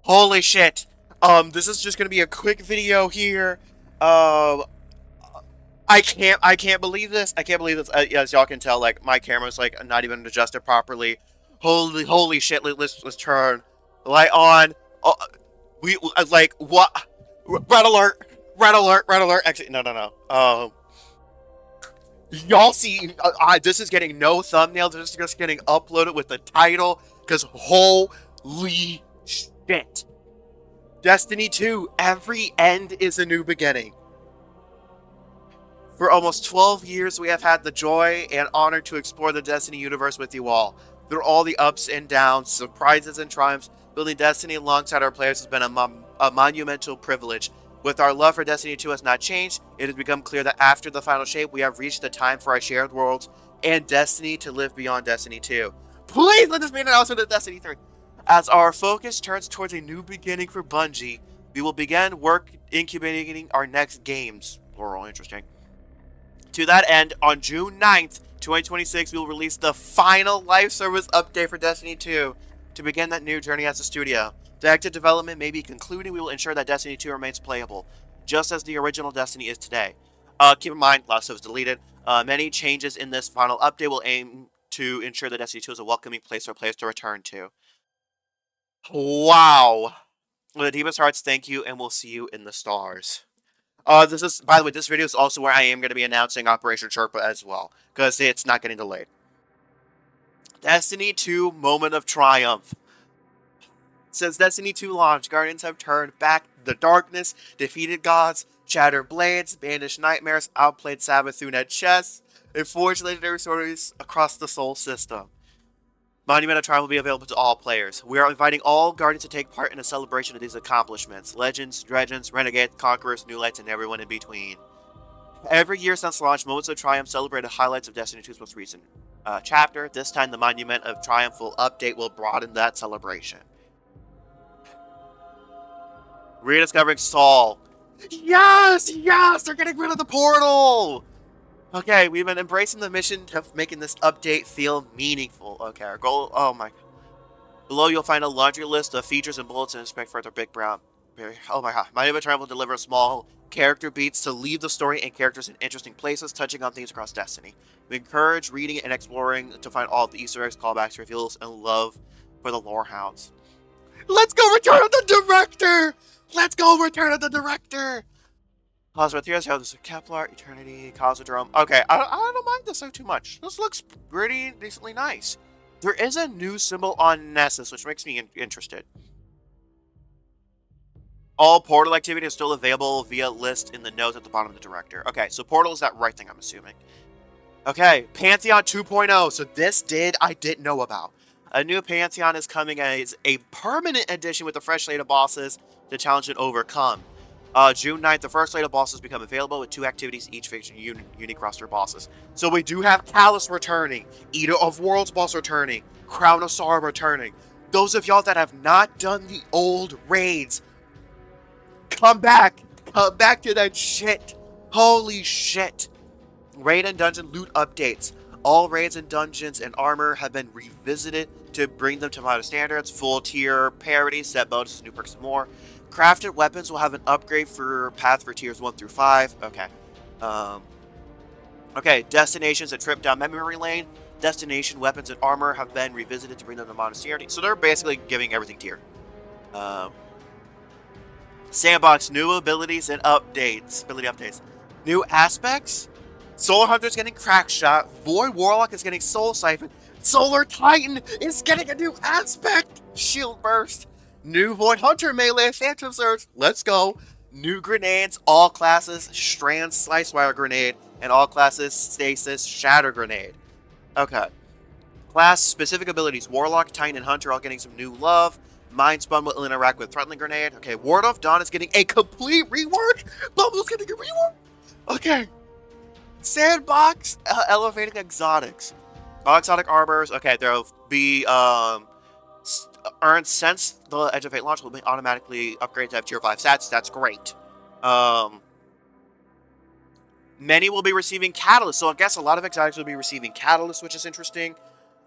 Holy shit. This is just gonna be a quick video here. Um, I can't believe this. I can't believe this. As y'all can tell, like my camera's like not even adjusted properly. Holy shit. Let's turn the light on. Oh, like what? Red alert! Red alert! Red alert! Actually, no. Y'all see, this is getting no thumbnail. This is just getting uploaded with the title. Cause holy shit. Destiny 2, every end is a new beginning. For almost 12 years, we have had the joy and honor to explore the Destiny universe with you all. Through all the ups and downs, surprises and triumphs, building Destiny alongside our players has been a monumental privilege. With our love for Destiny 2 has not changed, it has become clear that after the final shape, we have reached the time for our shared worlds and Destiny to live beyond Destiny 2. Please let this be an announcement of Destiny 3. As our focus turns towards a new beginning for Bungie, we will begin work incubating our next games. Plural, interesting. To that end, on June 9th, 2026, we will release the final live service update for Destiny 2 to begin that new journey as a studio. The active development may be concluding. We will ensure that Destiny 2 remains playable, just as the original Destiny is today. Keep in mind, a lot of stuff is deleted. Many changes in this final update will aim to ensure that Destiny 2 is a welcoming place for players to return to. Wow. Well, the Deepest Hearts, thank you, and we'll see you in the stars. This is, by the way, this video is also where I am going to be announcing Operation Sherpa as well, because it's not getting delayed. Destiny 2 Moment of Triumph. Since Destiny 2 launch, Guardians have turned back the darkness, defeated gods, shattered blades, banished nightmares, outplayed Savathun at chess, and forged legendary stories across the Soul system. Monument of Triumph will be available to all players. We are inviting all Guardians to take part in a celebration of these accomplishments. Legends, Dredgens, Renegades, Conquerors, New Lights, and everyone in between. Every year since launch, Moments of Triumph celebrated highlights of Destiny 2's most recent chapter. This time, the Monument of Triumphal update will broaden that celebration. Rediscovering Saul. Yes! They're getting rid of the portal! Okay, we've been embracing the mission of making this update feel meaningful. Okay, our goal... Oh my... Below you'll find a laundry list of features and bullets and inspect further big brown... Oh my god. My Triumph will deliver small character beats to leave the story and characters in interesting places, touching on themes across Destiny. We encourage reading and exploring to find all the Easter eggs, callbacks, reveals, and love for the lore hounds. Let's go Return of the Director! Let's go Return of the Director! Cosmotheus, how this is Kepler, Eternity, Cosmodrome. Okay, I don't mind this so too much. This looks pretty decently nice. There is a new symbol on Nessus, which makes me interested. All portal activity is still available via list in the notes at the bottom of the director. Okay, so portal is that right thing, I'm assuming. Okay, Pantheon 2.0. So this I didn't know about. A new Pantheon is coming as a permanent addition with a fresh slate of bosses to challenge and overcome. June 9th, the first slate of bosses become available with 2 activities, each featuring unique roster bosses. So we do have Callus returning, Eater of Worlds boss returning, Crown of Sorrow returning. Those of y'all that have not done the old raids, come back to that shit. Holy shit. Raid and dungeon loot updates. All raids and dungeons and armor have been revisited to bring them to modern standards. Full tier parity, set bonuses, new perks, and more. Crafted weapons will have an upgrade for path for tiers 1 through 5. Okay. Okay, destinations and trip down memory lane. Destination weapons and armor have been revisited to bring them to modern standards. So they're basically giving everything tier. Sandbox, new abilities and updates. Ability updates. New aspects. Solar Hunter's getting Crack Shot. Void Warlock is getting Soul Siphon. Solar Titan is getting a new aspect. Shield Burst. New Void Hunter melee, Phantom Surge. Let's go. New grenades, all classes, Strand Slicewire Grenade, and all classes, Stasis Shatter Grenade. Okay. Class specific abilities, Warlock, Titan, and Hunter all getting some new love. Mind Spun will interact with Threatening Grenade. Okay, Ward of Dawn is getting a complete rework. Bumble's getting a rework. Okay. Sandbox, elevating exotics. All exotic arbors. Okay, there'll be earned since the Edge of Fate launch will be automatically upgraded to have tier 5 stats. That's great. Many will be receiving Catalyst, so I guess a lot of exotics will be receiving Catalyst, which is interesting.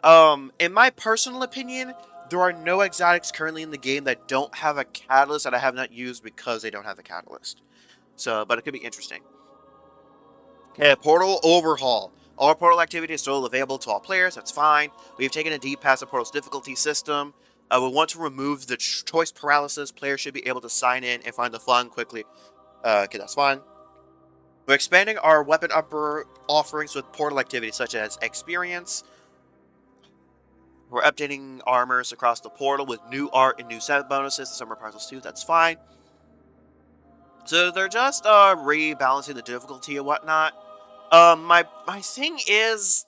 In my personal opinion, There are no exotics currently in the game that don't have a catalyst that I have not used because they don't have a catalyst. So, but it could be interesting. Okay, Portal Overhaul. All Portal activity is still available to all players. That's fine. We've taken a deep past the Portal's difficulty system. We want to remove the choice paralysis. Players should be able to sign in and find the fun quickly. Okay, that's fine. We're expanding our weapon upper offerings with Portal activities such as experience. We're updating armors across the Portal with new art and new set bonuses. The Summer Parcels too. That's fine. So they're just rebalancing the difficulty and whatnot. My thing is,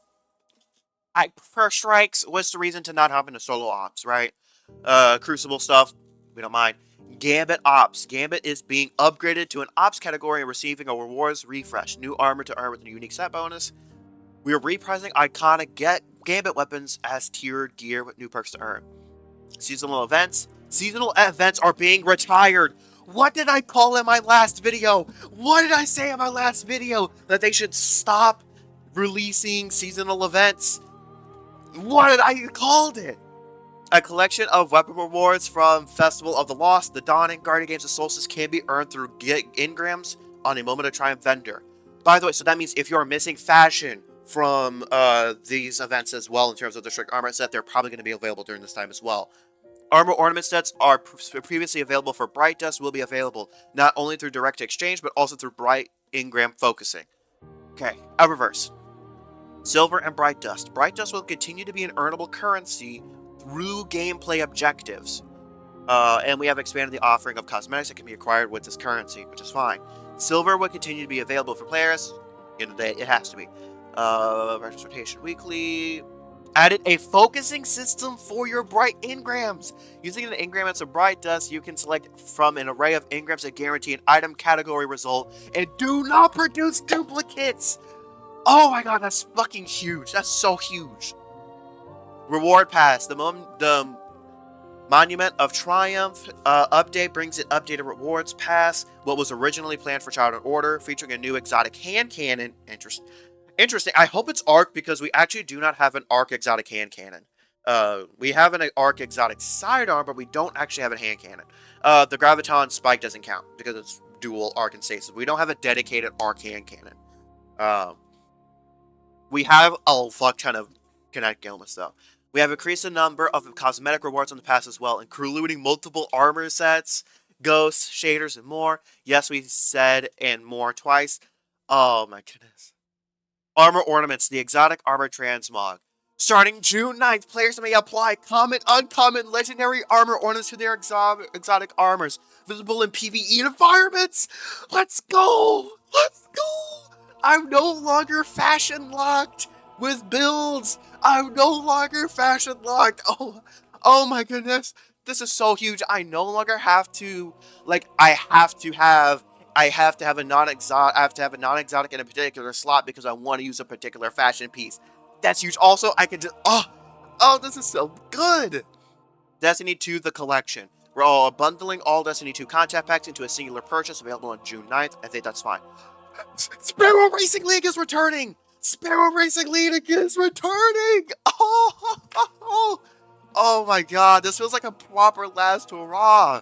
I prefer strikes. What's the reason to not hop into solo ops, right? Crucible stuff, we don't mind. Gambit ops. Gambit is being upgraded to an ops category and receiving a rewards refresh. New armor to earn with a unique set bonus. We are reprising iconic Gambit weapons as tiered gear with new perks to earn. Seasonal events. Seasonal events are being retired. What did I call in my last video? What did I say in my last video? That they should stop releasing seasonal events. What did I called it? A collection of weapon rewards from Festival of the Lost, the Dawning, Guardian Games of Solstice can be earned through engrams on a Moment of Triumph vendor. By the way, so that means if you're missing fashion from these events as well in terms of the strict armor set, they're probably going to be available during this time as well. Armor ornament sets are previously available for Bright Dust will be available not only through direct exchange but also through Bright Ingram focusing. Okay, reverse. Silver and Bright Dust. Bright Dust will continue to be an earnable currency through gameplay objectives. And we have expanded the offering of cosmetics that can be acquired with this currency, which is fine. Silver will continue to be available for players. It has to be. Rotation weekly. Added a focusing system for your Bright Engrams. Using an engram as a Bright Dust, you can select from an array of engrams that guarantee an item category result and do not produce duplicates. Oh my god, that's fucking huge. That's so huge. Reward Pass. The Monument of Triumph update brings an updated rewards pass. What was originally planned for Child in Order, featuring a new exotic hand cannon. Interesting. I hope it's Arc because we actually do not have an Arc exotic hand cannon. We have an Arc exotic sidearm, but we don't actually have a hand cannon. The Graviton Spike doesn't count because it's dual Arc and Stasis. We don't have a dedicated Arc hand cannon. We have a fuck ton of kinetic illness though. We have increased the number of cosmetic rewards on the pass as well, including multiple armor sets, ghosts, shaders, and more. Yes, we said and more twice. Oh my goodness. Armor ornaments, the exotic armor transmog. Starting June 9th, players may apply common, uncommon, legendary armor ornaments to their exotic armors, visible in PvE environments. Let's go! Let's go! I'm no longer fashion locked with builds. I'm no longer fashion locked. Oh my goodness. This is so huge. I no longer have to, I have to have a non-exotic in a particular slot because I want to use a particular fashion piece. That's huge. Also, I can just, this is so good. Destiny 2, the collection. We're all bundling all Destiny 2 content packs into a singular purchase available on June 9th. I think that's fine. Sparrow Racing League is returning. Sparrow Racing League is returning. Oh my god. This feels like a proper last hurrah.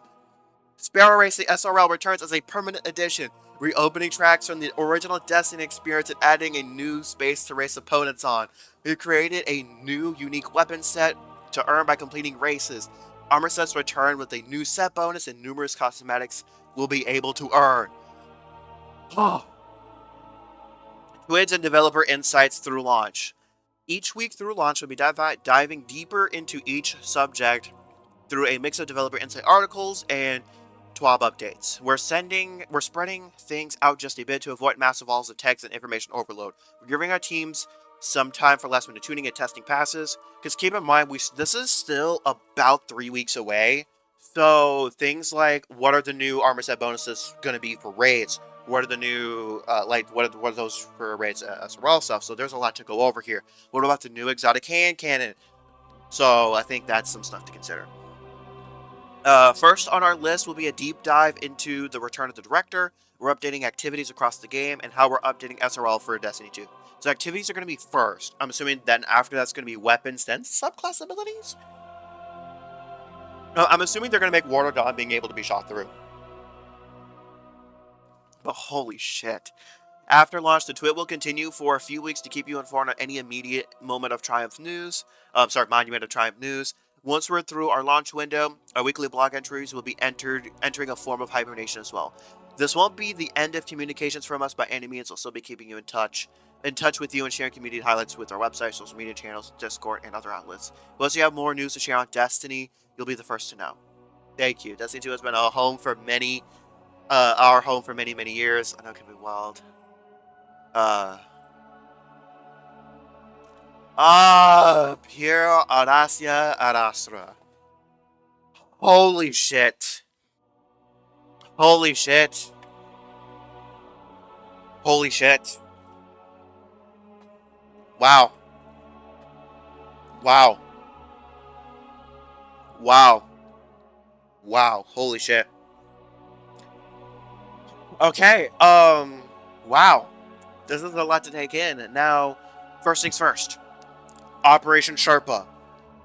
Sparrow Racing SRL returns as a permanent edition, reopening tracks from the original Destiny experience and adding a new space to race opponents on. We created a new unique weapon set to earn by completing races. Armor sets return with a new set bonus and numerous cosmetics will be able to earn. Twins and developer insights through launch. Each week through launch, we'll be diving deeper into each subject through a mix of developer insight articles and TWAB updates. We're spreading things out just a bit to avoid massive walls of text and information overload. We're giving our teams some time for last minute tuning and testing passes. Because keep in mind, this is still about 3 weeks away. So things like what are the new armor set bonuses going to be for raids? What are the new, what are those for raids as well stuff? So there's a lot to go over here. What about the new exotic hand cannon? So I think that's some stuff to consider. First on our list will be a deep dive into the return of the director. We're updating activities across the game and how we're updating SRL for Destiny 2. So activities are going to be first. I'm assuming then after that's going to be weapons, then subclass abilities? I'm assuming they're going to make Water Dawn being able to be shot through. But holy shit. After launch, the Twit will continue for a few weeks to keep you informed on any immediate moment of Triumph news. Monument of Triumph news. Once we're through our launch window, our weekly blog entries will be entering a form of hibernation as well. This won't be the end of communications from us by any means. We'll still be keeping you in touch with you and sharing community highlights with our website, social media channels, Discord, and other outlets. Once you have more news to share on Destiny, you'll be the first to know. Thank you. Destiny 2 has been our home for many years. I know it can be wild. Piero Aracia Arastra. Holy shit. Holy shit. Holy shit. Wow. Wow. Wow. Wow. Holy shit. Okay, wow. This is a lot to take in. Now, first things first. Operation Sherpa.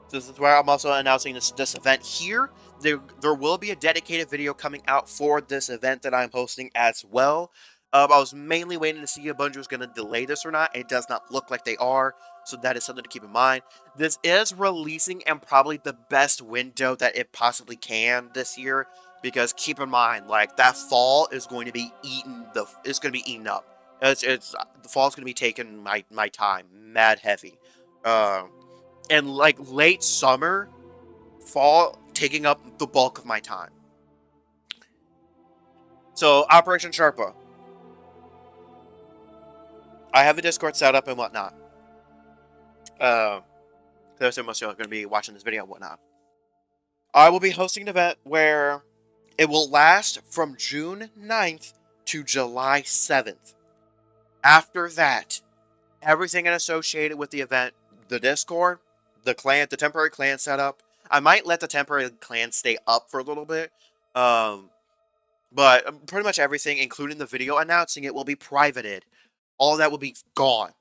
This is where I'm also announcing this event here. There will be a dedicated video coming out for this event that I'm hosting as well. I was mainly waiting to see if Bungie was going to delay this or not. It does not look like they are, so that is something to keep in mind. This is releasing in probably the best window that it possibly can this year, because keep in mind, like, that fall is going to be eaten up. It's the fall is going to be taking my time, mad heavy. And like late summer, fall taking up the bulk of my time. So Operation Sherpa. I have a Discord set up and whatnot. Because most of you are going to be watching this video and whatnot. I will be hosting an event where it will last from June 9th to July 7th. After that, everything associated with the event, the Discord, the temporary clan setup. I might let the temporary clan stay up for a little bit. But pretty much everything, including the video announcing it, will be privated. All that will be gone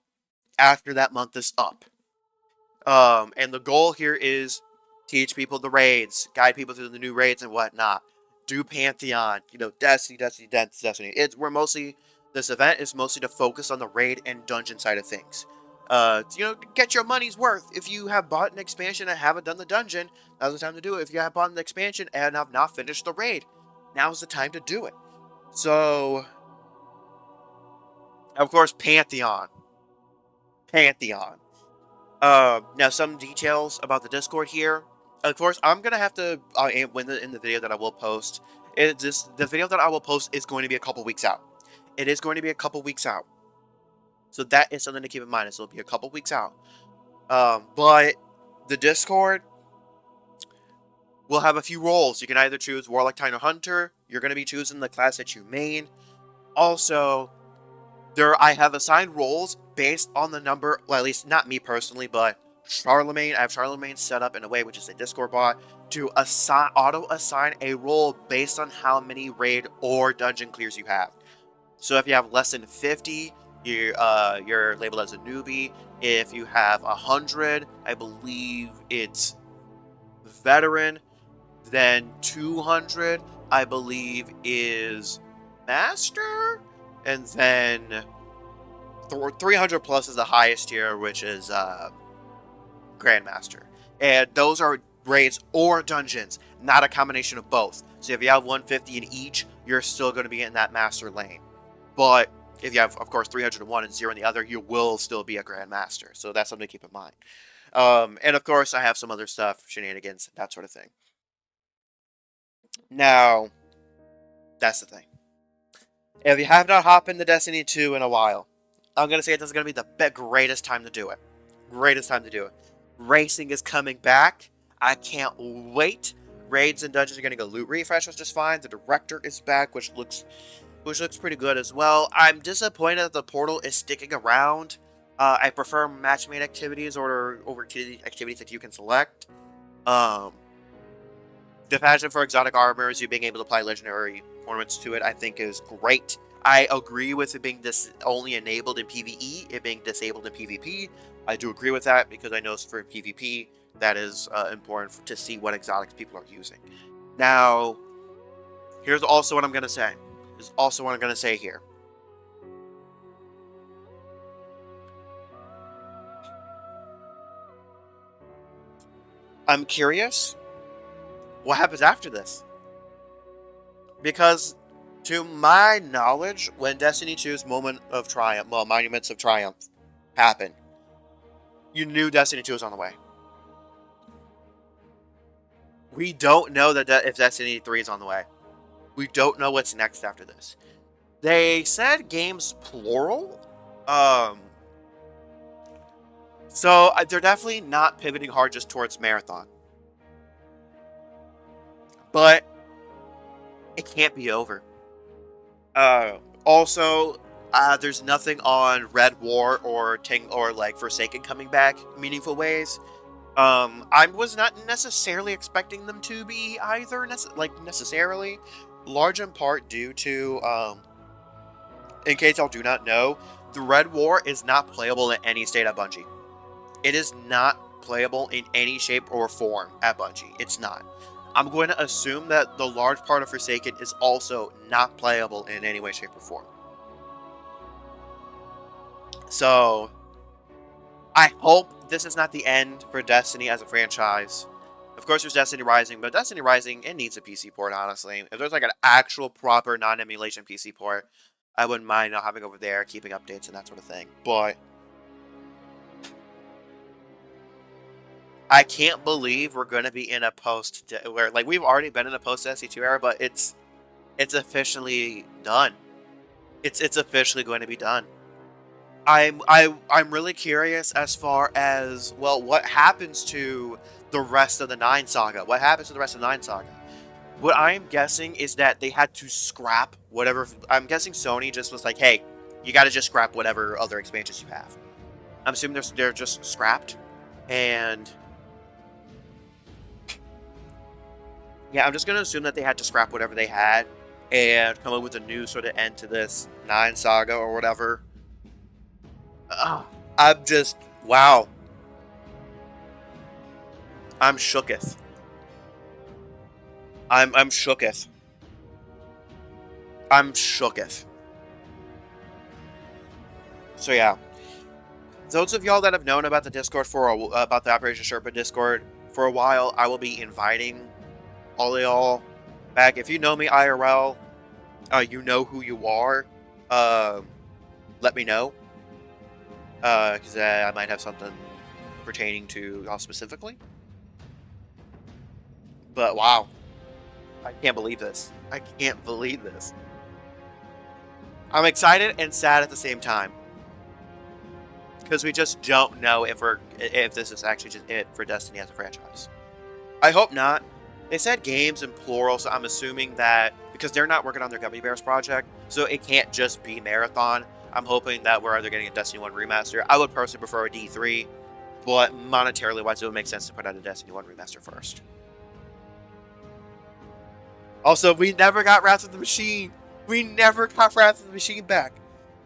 after that month is up. And the goal here is teach people the raids, guide people through the new raids and whatnot. Do Pantheon, Destiny. This event is mostly to focus on the raid and dungeon side of things. Get your money's worth. If you have bought an expansion and haven't done the dungeon, now's the time to do it. If you have bought an expansion and have not finished the raid, now's the time to do it. So, of course, Pantheon. Now some details about the Discord here. Of course, I'm gonna have to in the video that I will post. The video that I will post is going to be a couple weeks out. It is going to be a couple weeks out. So that is something to keep in mind. It'll be a couple weeks out. But the Discord will have a few roles. You can either choose Warlock, Titan, or Hunter. You're going to be choosing the class that you main. Also, I have assigned roles based on the number, well, at least not me personally, but Charlemagne. I have Charlemagne set up in a way, which is a Discord bot, to auto-assign a role based on how many raid or dungeon clears you have. So if you have less than 50, you're labeled as a newbie. If you have 100, I believe it's veteran. Then 200, I believe, is master. And then 300 plus is the highest tier, which is grandmaster. And those are raids or dungeons, not a combination of both. So if you have 150 in each, you're still going to be in that master lane. But if you have, of course, 300 in one and 0 in the other, you will still be a grandmaster. So that's something to keep in mind. And of course, I have some other stuff, shenanigans, that sort of thing. Now, that's the thing. If you have not hopped into Destiny 2 in a while, I'm going to say this is going to be the greatest time to do it. Greatest time to do it. Racing is coming back. I can't wait. Raids and dungeons are going to go loot refresh, which is fine. The director is back, which looks pretty good as well. I'm disappointed that the portal is sticking around. I prefer match-made activities over activities that you can select. The passion for exotic armors, you being able to apply legendary ornaments to it, I think is great. I agree with it being only enabled in PvE, it being disabled in PvP. I do agree with that because I know for PvP, that is important to see what exotics people are using. Now, here's also what I'm going to say. Here's also what I'm going to say here. I'm curious what happens after this. Because, to my knowledge, when Destiny 2's Moment of Triumph, well, Monuments of Triumph, happened, you knew Destiny 2 was on the way. We don't know that if Destiny 3 is on the way. We don't know what's next after this. They said games plural. So they're definitely not pivoting hard just towards Marathon. But it can't be over. Also, there's nothing on Red War or like Forsaken coming back meaningful ways. I was not necessarily expecting them to be either necessarily, large in part due to in case y'all do not know, the Red War is not playable in any state at Bungie. It is not playable in any shape or form at Bungie. It's not. I'm going to assume that the large part of Forsaken is also not playable in any way, shape, or form. So, I hope this is not the end for Destiny as a franchise. Of course, there's Destiny Rising, but Destiny Rising, it needs a PC port, honestly. If there's like an actual proper non-emulation PC port, I wouldn't mind not having over there, keeping updates and that sort of thing. But I can't believe we're going to be in a where, like, we've already been in a post-Destiny 2 era, but it's officially done. It's officially going to be done. I'm really curious as far as, well, what happens to the rest of the 9 saga? What happens to the rest of the 9 saga? What I'm guessing is that they had to scrap whatever. I'm guessing Sony just was like, hey, you got to just scrap whatever other expansions you have. I'm assuming they're just scrapped. And yeah, I'm just going to assume that they had to scrap whatever they had and come up with a new sort of end to this 9 saga or whatever. I'm just, wow. I'm shooketh. I'm shooketh. I'm shooketh. So yeah, those of y'all that have known about the Discord about the Operation Sherpa Discord for a while, I will be inviting all of y'all back. If you know me IRL, you know who you are. Let me know, because I might have something pertaining to y'all specifically. But wow, I can't believe this. I can't believe this. I'm excited and sad at the same time, because we just don't know if this is actually just it for Destiny as a franchise. I hope not. They said games in plural, so I'm assuming that because they're not working on their Gummy Bears project, so it can't just be Marathon. I'm hoping that we're either getting a Destiny 1 remaster. I would personally prefer a D3, but monetarily wise, it would make sense to put out a Destiny 1 remaster first. Also, we never got Wrath of the Machine. We never got Wrath of the Machine back.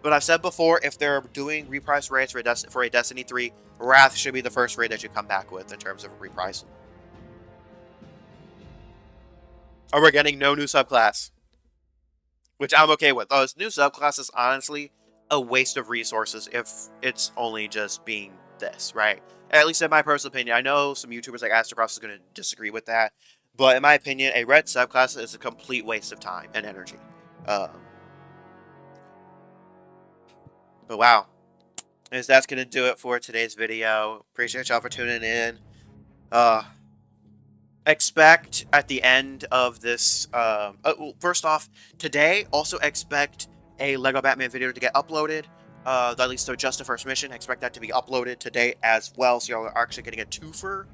But I've said before, if they're doing reprice raids for a Destiny 3, Wrath should be the first raid that you come back with in terms of repricing. Or we're getting no new subclass, which I'm okay with. Oh, this new subclass is honestly a waste of resources if it's only just being this, right? At least in my personal opinion. I know some YouTubers like Astrocross is going to disagree with that, but in my opinion, a red subclass is a complete waste of time and energy. But wow, that's going to do it for today's video. Appreciate y'all for tuning in. Expect at the end of this, first off, today, also expect a LEGO Batman video to get uploaded. At least just the first mission. Expect that to be uploaded today as well, so y'all are actually getting a twofer.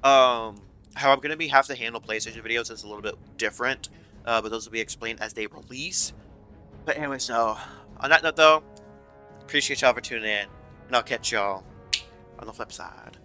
How I'm going to have to handle PlayStation videos is a little bit different, but those will be explained as they release. But anyway, so, on that note though, appreciate y'all for tuning in, and I'll catch y'all on the flip side.